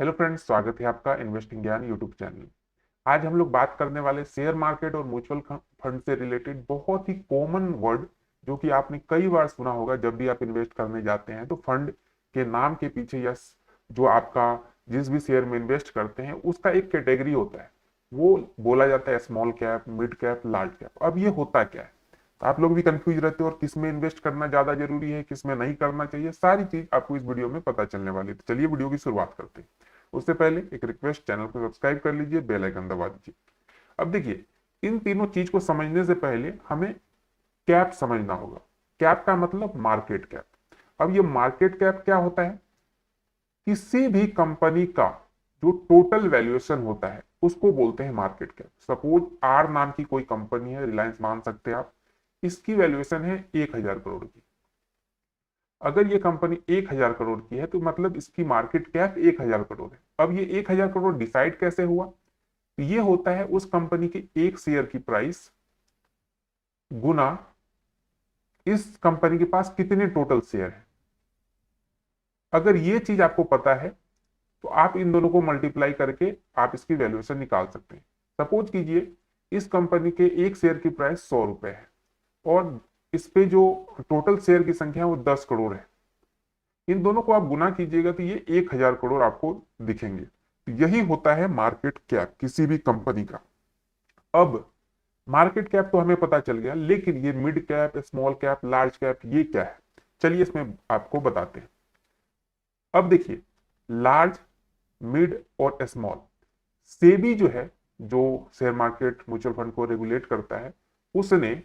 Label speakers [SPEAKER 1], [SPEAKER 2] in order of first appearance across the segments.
[SPEAKER 1] Hello friends, स्वागत है आपका इन्वेस्टिंग ज्ञान यूट्यूब चैनल। आज हम लोग बात करने वाले शेयर मार्केट और म्यूचुअल फंड से रिलेटेड बहुत ही कॉमन वर्ड जो कि आपने कई बार सुना होगा। जब भी आप इन्वेस्ट करने जाते हैं तो फंड के नाम के पीछे या जो आपका जिस भी शेयर में इन्वेस्ट करते हैं उसका एक कैटेगरी होता है, वो बोला जाता है small cap, mid cap, large cap. अब ये होता क्या है, तो आप लोग भी कंफ्यूज रहते हो और किस में इन्वेस्ट करना ज्यादा जरूरी है, किस में नहीं करना चाहिए, सारी चीज आपको इस वीडियो में पता चलने वाली है। तो चलिए वीडियो की शुरुआत करते हैं। उससे पहले एक रिक्वेस्ट, चैनल को सब्सक्राइब कर लीजिए, बेल आइकन दबा दीजिए। अब देखिए, इन तीनों चीज को समझने से पहले हमें कैप समझना होगा। कैप का मतलब मार्केट कैप। अब ये मार्केट कैप क्या होता है? किसी भी कंपनी का जो टोटल वैल्यूएशन होता है उसको बोलते हैं मार्केट कैप। सपोज आर नाम की कोई कंपनी है, रिलायंस मान सकते हैं आप, इसकी वैल्यूएशन है 1,000 करोड़ की। अगर ये कंपनी 1,000 करोड़ की है तो मतलब इसकी मार्केट कैप 1,000 करोड़ है। अब ये 1,000 करोड़ डिसाइड कैसे हुआ? तो ये होता है उस कंपनी के एक शेयर की प्राइस गुना इस कंपनी के पास कितने टोटल शेयर है। अगर ये चीज आपको पता है तो आप इन दोनों को मल्टीप्लाई करके आप इसकी वैल्यूएशन निकाल सकते हैं। सपोज कीजिए इस कंपनी के एक शेयर की प्राइस 100 रुपए है और इस पे जो टोटल शेयर की संख्या है वो 10 करोड़ है। इन दोनों को आप गुना कीजिएगा तो ये 1,000 करोड़ आपको दिखेंगे। तो यही होता है मार्केट कैप किसी भी कंपनी का। अब मार्केट कैप तो हमें पता चल गया, लेकिन ये mid cap, small cap, large cap ये क्या है, चलिए इसमें आपको बताते हैं। अब देखिए, लार्ज, मिड और स्मॉल, सेबी जो है, जो शेयर मार्केट म्यूचुअल फंड को रेगुलेट करता है, उसने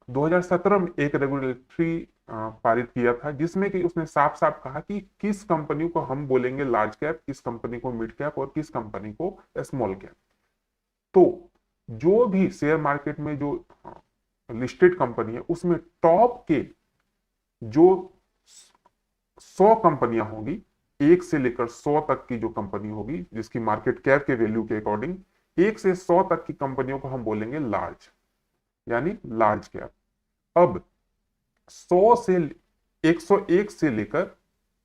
[SPEAKER 1] 2017 में एक रेगुलेटरी पारित किया था जिसमें कि उसने साफ साफ कहा कि किस कंपनी को हम बोलेंगे लार्ज कैप, किस कंपनी को मिड कैप और किस कंपनी को स्मॉल कैप। तो जो भी शेयर मार्केट में जो लिस्टेड कंपनी है उसमें टॉप के जो 100 कंपनियां होंगी, 1 से लेकर 100 तक की जो कंपनी होगी जिसकी मार्केट कैप के वैल्यू के अकॉर्डिंग 1 से 100 तक की कंपनियों को हम बोलेंगे लार्ज, यानी लार्ज कैप। अब 100 से 101 से लेकर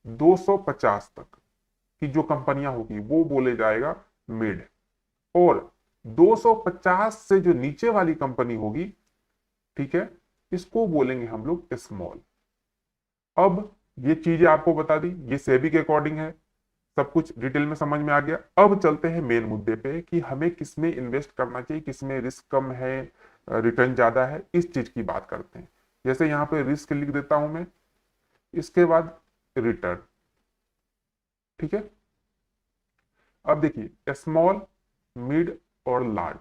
[SPEAKER 1] 250 तक की जो कंपनियां होगी वो बोले जाएगा मिड, और 250 से जो नीचे वाली कंपनी होगी, ठीक है, इसको बोलेंगे हम लोग स्मॉल। अब ये चीजें आपको बता दी, ये सेबी के अकॉर्डिंग है, सब कुछ डिटेल में समझ में आ गया। अब चलते हैं मेन मुद्दे पे कि हमें किसमें इन्वेस्ट करना चाहिए, किसमें रिस्क कम है, रिटर्न ज्यादा है, इस चीज की बात करते हैं। जैसे यहाँ पे रिस्क लिख देता हूं मैं, इसके बाद रिटर्न, ठीक है। अब देखिए, स्मॉल, मिड और लार्ज।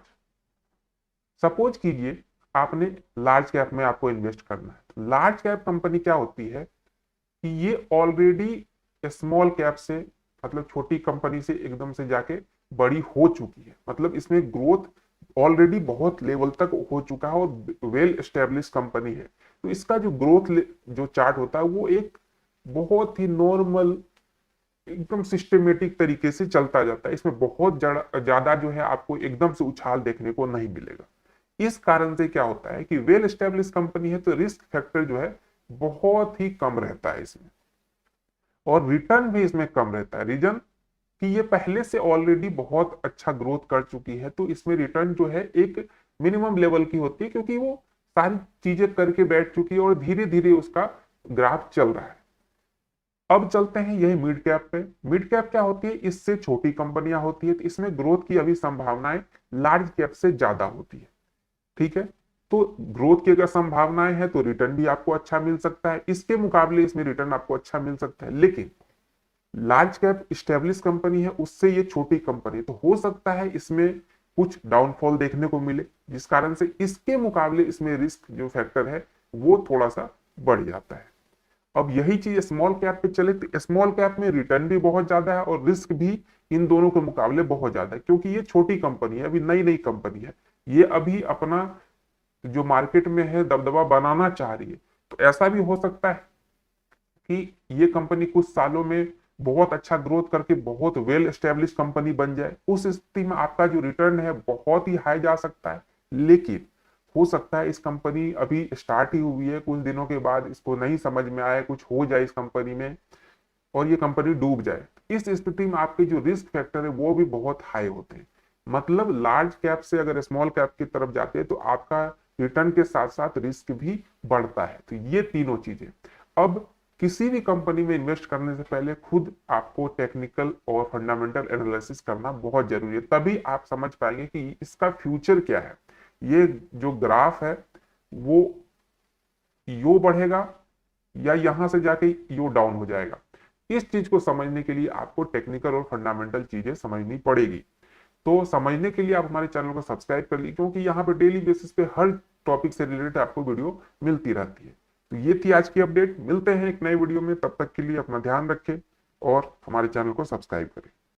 [SPEAKER 1] सपोज कीजिए आपने लार्ज कैप में आपको इन्वेस्ट करना है, तो लार्ज कैप कंपनी क्या होती है कि ये ऑलरेडी स्मॉल कैप से, मतलब छोटी कंपनी से एकदम से जाके बड़ी हो चुकी है, मतलब इसमें ग्रोथ ऑलरेडी बहुत लेवल तक हो चुका है और वेल एस्टेब्लिश कंपनी है। तो इसका जो ग्रोथ जो चार्ट होता है वो एक बहुत ही नॉर्मल, एकदम सिस्टमेटिक तरीके से चलता जाता है। इसमें बहुत ज्यादा जो है आपको एकदम से उछाल देखने को नहीं मिलेगा। इस कारण से क्या होता है कि वेल एस्टेब्लिश कंपनी है तो रिस्क फैक्टर जो है बहुत ही कम रहता है इसमें, और रिटर्न भी इसमें कम रहता है। रीजन कि ये पहले से ऑलरेडी बहुत अच्छा ग्रोथ कर चुकी है, तो इसमें रिटर्न जो है एक मिनिमम लेवल की होती है, क्योंकि वो सारी चीजें करके बैठ चुकी है और धीरे धीरे उसका ग्राफ चल रहा है। अब चलते हैं यही मिड कैप पे। मिड कैप क्या होती है? इससे छोटी कंपनियां होती है, तो इसमें ग्रोथ की अभी संभावनाएं लार्ज कैप से ज्यादा होती है, ठीक है। तो ग्रोथ की अगर संभावनाएं हैं तो रिटर्न भी आपको अच्छा मिल सकता है, इसके मुकाबले इसमें रिटर्न आपको अच्छा मिल सकता है। लेकिन लार्ज कैप स्टेब्लिश कंपनी है, उससे ये छोटी कंपनी, तो हो सकता है इसमें कुछ डाउनफॉल देखने को मिले, जिस कारण से इसके मुकाबले इसमें रिस्क जो फैक्टर है वो थोड़ा सा बढ़ जाता है। अब यही चीज स्मॉल कैप पे चले तो स्मॉल कैप में रिटर्न भी बहुत ज्यादा है और रिस्क भी इन दोनों के मुकाबले बहुत ज्यादा है, क्योंकि ये छोटी कंपनी है, अभी नई नई कंपनी है, ये अभी अपना जो मार्केट में है दबदबा बनाना चाह रही है। तो ऐसा भी हो सकता है कि ये कंपनी कुछ सालों में बहुत अच्छा ग्रोथ करके बहुत वेल एस्टेब्लिश कंपनी बन जाए। उस स्थिति में आपका जो रिटर्न है बहुत ही हाई जा सकता है। लेकिन हो सकता है इस कंपनी अभी स्टार्ट ही हुई है, कुछ दिनों के बाद इसको नहीं समझ में आए, कुछ हो जाए इस कंपनी में, और ये कंपनी डूब जाए, इस स्थिति में आपके जो रिस्क फैक्टर है वो भी बहुत हाई होते हैं। मतलब लार्ज कैप से अगर स्मॉल कैप की तरफ जाते हैं तो आपका रिटर्न के साथ साथ रिस्क भी बढ़ता है। तो ये तीनों चीजें, अब किसी भी कंपनी में इन्वेस्ट करने से पहले खुद आपको टेक्निकल और फंडामेंटल एनालिसिस करना बहुत जरूरी है, तभी आप समझ पाएंगे कि इसका फ्यूचर क्या है। ये जो ग्राफ है वो यो बढ़ेगा या यहां से जाके यो डाउन हो जाएगा, इस चीज को समझने के लिए आपको टेक्निकल और फंडामेंटल चीजें समझनी पड़ेगी। तो समझने के लिए आप हमारे चैनल को सब्सक्राइब कर लीजिए, क्योंकि यहाँ पे डेली बेसिस पे हर टॉपिक से रिलेटेड आपको वीडियो मिलती रहती है। तो ये थी आज की अपडेट, मिलते हैं एक नए वीडियो में, तब तक के लिए अपना ध्यान रखें और हमारे चैनल को सब्सक्राइब करें।